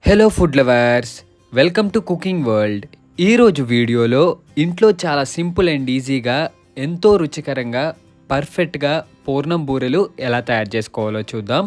Hello food lovers, welcome to cooking world. ఈరోజు వీడియోలో ఇంట్లో చాలా సింపుల్ అండ్ ఈజీగా ఎంతో రుచికరంగా పర్ఫెక్ట్గా పూర్ణం బూరెలు ఎలా తయారు చేసుకోవాలో చూద్దాం.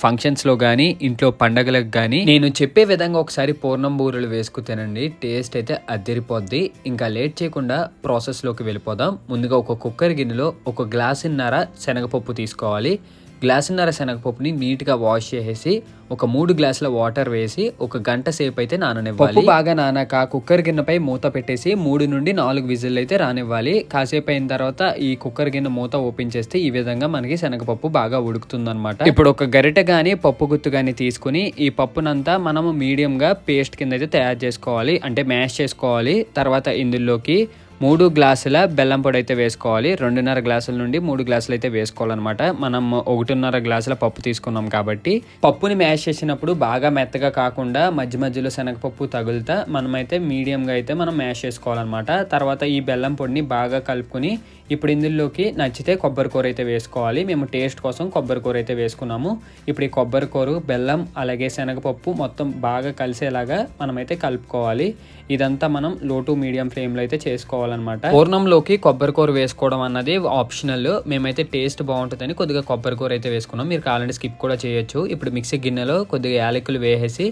ఫంక్షన్స్లో కానీ ఇంట్లో పండగలకు కానీ నేను చెప్పే విధంగా ఒకసారి పూర్ణం బూరెలు వేసుకు తినండి, టేస్ట్ అయితే అద్దరిపోద్ది. ఇంకా లేట్ చేయకుండా ప్రాసెస్లోకి వెళ్ళిపోదాం. ముందుగా ఒక కుక్కర్ గిన్నెలో 1 గ్లాసున్నర శనగపప్పు తీసుకోవాలి. గ్లాసున్నర శనగపప్పుని నీట్గా వాష్ చేసేసి ఒక 3 గ్లాసుల వాటర్ వేసి 1 గంట సేపు అయితే నాననివ్వాలి. పప్పు బాగా నానాక కుక్కర్ గిన్నెపై మూత పెట్టేసి 3 నుండి 4 విజిల్ అయితే రానివ్వాలి. కాసేపు అయిన తర్వాత ఈ కుక్కర్ గిన్నె మూత ఓపెన్ చేస్తే ఈ విధంగా మనకి శనగపప్పు బాగా ఉడుకుతుందన్నమాట. ఇప్పుడు ఒక గరిటె గానీ పప్పు గుత్తు గానీ తీసుకుని ఈ పప్పునంతా మనము మీడియంగా పేస్ట్ కింద అయితే తయారు చేసుకోవాలి, అంటే మ్యాష్ చేసుకోవాలి. తర్వాత ఇందులోకి 3 గ్లాసుల బెల్లం పొడి అయితే వేసుకోవాలి. 2.5 గ్లాసుల నుండి 3 గ్లాసులు అయితే వేసుకోవాలన్నమాట. మనం 1.5 గ్లాసుల పప్పు తీసుకున్నాం కాబట్టి పప్పుని మ్యాష్ చేసినప్పుడు బాగా మెత్తగా కాకుండా మధ్య మధ్యలో శనగపప్పు తగులుతా మనమైతే మీడియంగా అయితే మనం మ్యాష్ చేసుకోవాలన్నమాట. తర్వాత ఈ బెల్లం పొడిని బాగా కలుపుకొని ఇప్పుడు ఇందులోకి నచ్చితే కొబ్బరి కూర అయితే వేసుకోవాలి. మేము టేస్ట్ కోసం కొబ్బరి కూర అయితే వేసుకున్నాము. ఇప్పుడు ఈ కొబ్బరి కూర, బెల్లం అలాగే శనగపప్పు మొత్తం బాగా కలిసేలాగా మనమైతే కలుపుకోవాలి. ఇదంతా మనం లో టు మీడియం ఫ్లేమ్లో అయితే చేసుకోవాలన్నమాట. పూర్ణంలోకి కొబ్బరి కూర వేసుకోవడం అన్నది ఆప్షనల్. మేమైతే టేస్ట్ బాగుంటుందని కొద్దిగా కొబ్బరి కూర అయితే వేసుకున్నాం. మీరు కావాలంటే స్కిప్ కూడా చేయొచ్చు. ఇప్పుడు మిక్సీ గిన్నెలో కొద్దిగా యాలకులు వేసేసి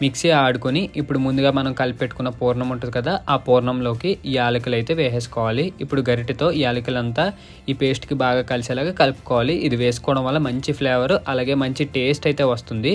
మిక్సీ ఆడుకొని ఇప్పుడు ముందుగా మనం కలిపెట్టుకున్న పూర్ణం ఉంటుంది కదా, ఆ పూర్ణంలోకి ఈ యాలకులు అయితే వేసేసుకోవాలి. ఇప్పుడు గరిటెతో ఈ యాలకులంతా ఈ పేస్ట్కి బాగా కలిసేలాగా కలుపుకోవాలి. ఇది వేసుకోవడం వల్ల మంచి ఫ్లేవర్ అలాగే మంచి టేస్ట్ అయితే వస్తుంది.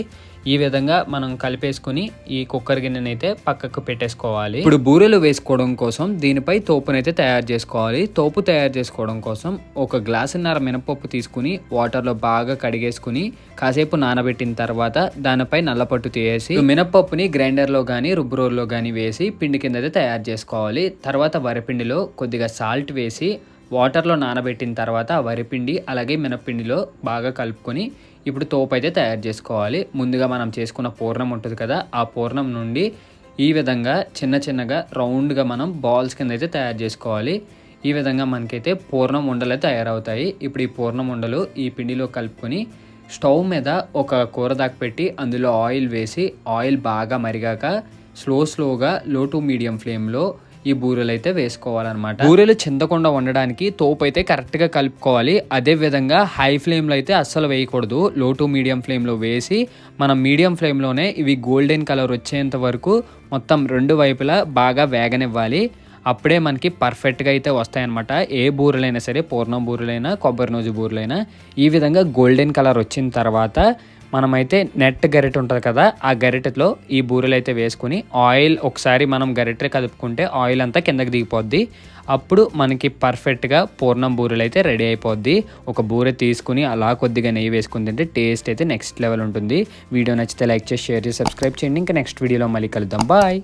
ఈ విధంగా మనం కలిపేసుకుని ఈ కుక్కర్ గిన్నెని అయితే పక్కకు పెట్టేసుకోవాలి. ఇప్పుడు బూరెలు వేసుకోవడం కోసం దీనిపై తోపునైతే తయారు చేసుకోవాలి. తోపు తయారు చేసుకోవడం కోసం 1 గ్లాసున్నర మినపప్పు తీసుకుని వాటర్లో బాగా కడిగేసుకుని కాసేపు నానబెట్టిన తర్వాత దానిపై నల్లపట్టు తీసేసి మినపప్పుని గ్రైండర్లో కానీ రుబ్బురోల్లో కానీ వేసి పిండి కింద అయితే తయారు చేసుకోవాలి. తర్వాత వరిపిండిలో కొద్దిగా సాల్ట్ వేసి వాటర్లో నానబెట్టిన తర్వాత వరిపిండి అలాగే మినప్పిండిలో బాగా కలుపుకొని ఇప్పుడు తోపు అయితే తయారు చేసుకోవాలి. ముందుగా మనం చేసుకున్న పూర్ణం ఉంటుంది కదా, ఆ పూర్ణం నుండి ఈ విధంగా చిన్న చిన్నగా రౌండ్గా మనం బాల్స్ కింద అయితే తయారు చేసుకోవాలి. ఈ విధంగా మనకైతే పూర్ణం ఉండలు తయారవుతాయి. ఇప్పుడు ఈ పూర్ణం ఉండలు ఈ పిండిలో కలుపుకొని స్టవ్ మీద ఒక కూర దాకా పెట్టి అందులో ఆయిల్ వేసి ఆయిల్ బాగా మరిగాక స్లోగా లో టు మీడియం ఫ్లేమ్లో ఈ బూరెలు అయితే వేసుకోవాలన్నమాట. బూరెలు చిందకుండా ఉండడానికి తోపు అయితే కరెక్ట్గా కలుపుకోవాలి. అదే విధంగా హై ఫ్లేమ్లో అయితే అస్సలు వేయకూడదు. లో టు మీడియం ఫ్లేమ్లో వేసి మనం మీడియం ఫ్లేమ్లోనే ఇవి గోల్డెన్ కలర్ వచ్చేంత వరకు మొత్తం 2 వైపులా బాగా వేగనివ్వాలి. అప్పుడే మనకి పర్ఫెక్ట్గా అయితే వస్తాయన్నమాట. ఏ బూరెలైనా సరే, పూర్ణం బూరెలైనా కొబ్బరి నూజు బూరెలైనా ఈ విధంగా గోల్డెన్ కలర్ వచ్చిన తర్వాత మనమైతే నెట్ గరిటె ఉంటుంది కదా, ఆ గరిటెలో ఈ బూరెలు అయితే వేసుకుని ఆయిల్ ఒకసారి మనం గరిటె కలుపుకుంటే ఆయిల్ అంతా కిందకి దిగిపోద్ది. అప్పుడు మనకి పర్ఫెక్ట్గా పూర్ణం బూరెలు అయితే రెడీ అయిపోద్ది. ఒక బూరె తీసుకుని అలా కొద్దిగా నెయ్యి వేసుకుని తింటే టేస్ట్ అయితే నెక్స్ట్ లెవెల్ ఉంటుంది. వీడియో నచ్చితే లైక్ చేసి షేర్ చేసి సబ్స్క్రైబ్ చేయండి. ఇంకా నెక్స్ట్ వీడియోలో మళ్ళీ కలుద్దాం. బాయ్.